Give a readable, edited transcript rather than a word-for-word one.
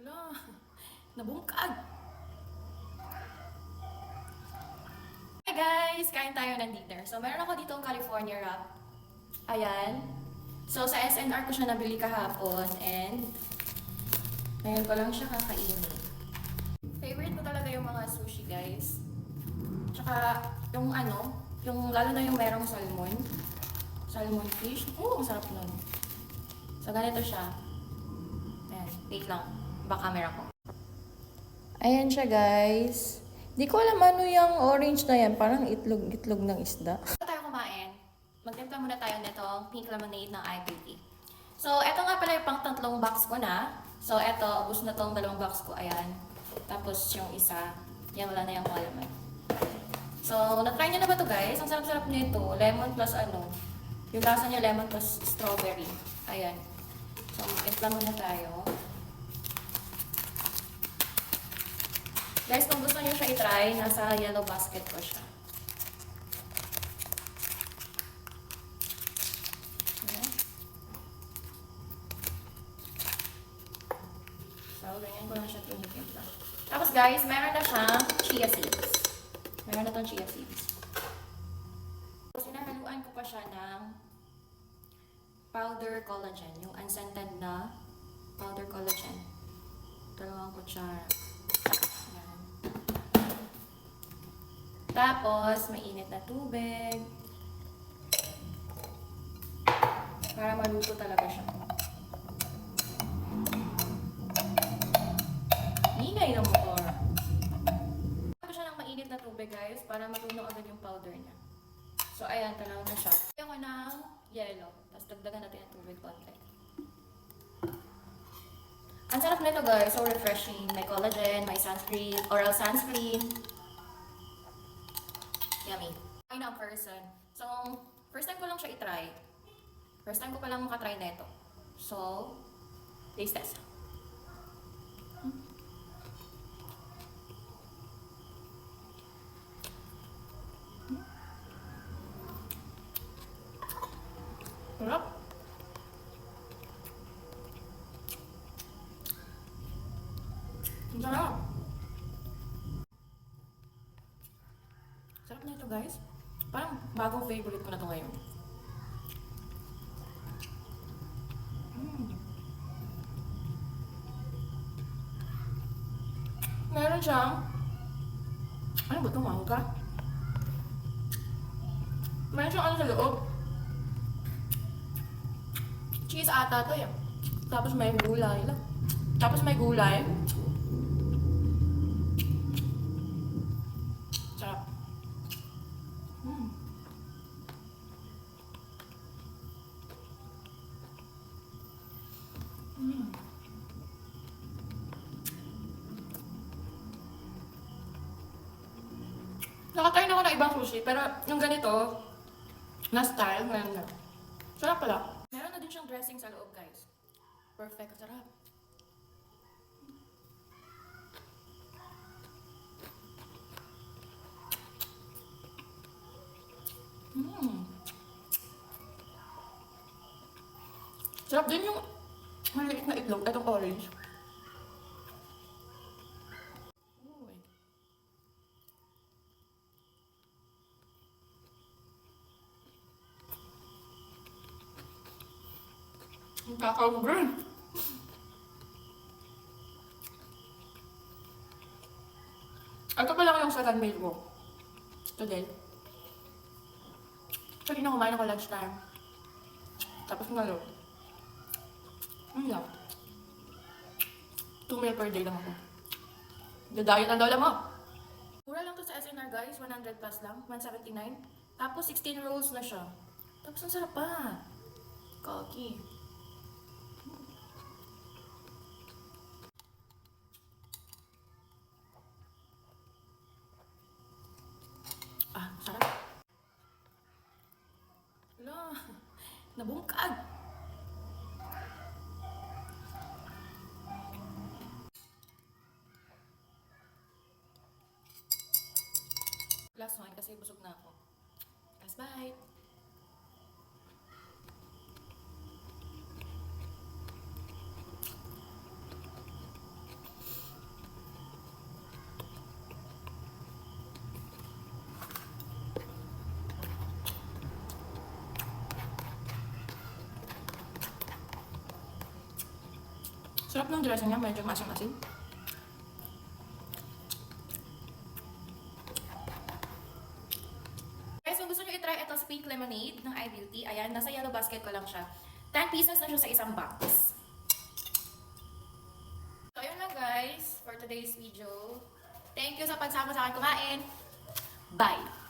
Wala, nabungkag. Hi guys! Kain tayo ng dinner. So, meron ako dito ang California wrap. Ayan. So, sa SNR ko siya nabili kahapon and ngayon ko lang siya kakainin. Favorite ko talaga yung mga sushi guys. Tsaka, yung lalo na yung merong salmon. Salmon fish. Ang sarap nun. So, ganito siya. Ayan, wait lang. Baka camera ko. Ayan siya guys. Di ko alam ano yung orange na yan. Parang itlog ng isda. Bago tayo kumain, magtimpla muna tayo nito pink lemonade ng iBeauty. So, eto nga pala yung pang tatlong box ko na. So, eto, ubos na tong dalawang box ko. Ayan. Tapos yung isa, yan wala na yung mga laman. So, na-try nyo na ba to guys? Ang sarap-sarap nito. Lemon plus yung lasa niya lemon plus strawberry. Ayan. So, magtimpla muna tayo. Guys, kung gusto niyo siya i-try, nasa yellow basket ko siya. Ayan. So, ganyan ko lang siya tinimpla. Tapos guys, meron na siyang chia seeds. Meron na tong chia seeds. Tapos sinahaluan ko pa siya ng powder collagen. Yung unscented na powder collagen. 2 kutsara. Tapos, mainit na tubig. Para maluto talaga siya. Ingay ng motor. Tapos siya ng mainit na tubig guys, para matunaw agad yung powder niya. So, ayan, tanaw na siya. Kaya ko ng yellow. Tapos, dagdagan natin yung tubig konti. Ang sarap nito guys, so refreshing. May collagen, may sunscreen, oral sunscreen. Yummy. I know person. So, first time ko lang siya i-try. First time ko pa lang makatry na ito. So, taste test. Sarap. Ang sarap. Sarap na ito guys. Parang bagong favorite ko na ito ngayon. Meron siyang ano ba ito? Mangga? Meron siyang ano sa loob? Cheese ata ito eh. Tapos may gulay lang. Tapos may gulay. Sarap. Nakatry na ako ng ibang sushi, pero yung ganito, na style, ngayon na. Sarap pala. Meron na din siyang dressing sa loob, guys. Perfect, sarap. Sarap din yung maliit na itlog, itong orange. Uy. Ang kakaugan. Ito pa lang yung second meal ko. Today. Kasi na kumain ako lunchtime. Tapos ngalo. Ano lang. 2 meal per day lang ako. Diet ang daw lang ako. Mura lang to sa SNR guys. 100 plus lang. 179. Tapos 16 rolls na siya. Tapos ang sarap pa. Kaki. Sarap. Wala. Nabungkag. Last one kasi busog na ako. Last bite. Sarap ng dressing niya, medyo masim-masim. Guys, kung gusto nyo i-try ito sa pink lemonade ng iBeauty, ayan, nasa yellow basket ko lang siya. 10 pieces na siya sa isang box. So, ayun lang guys, for today's video. Thank you sa pagsama sa akin kumain. Bye!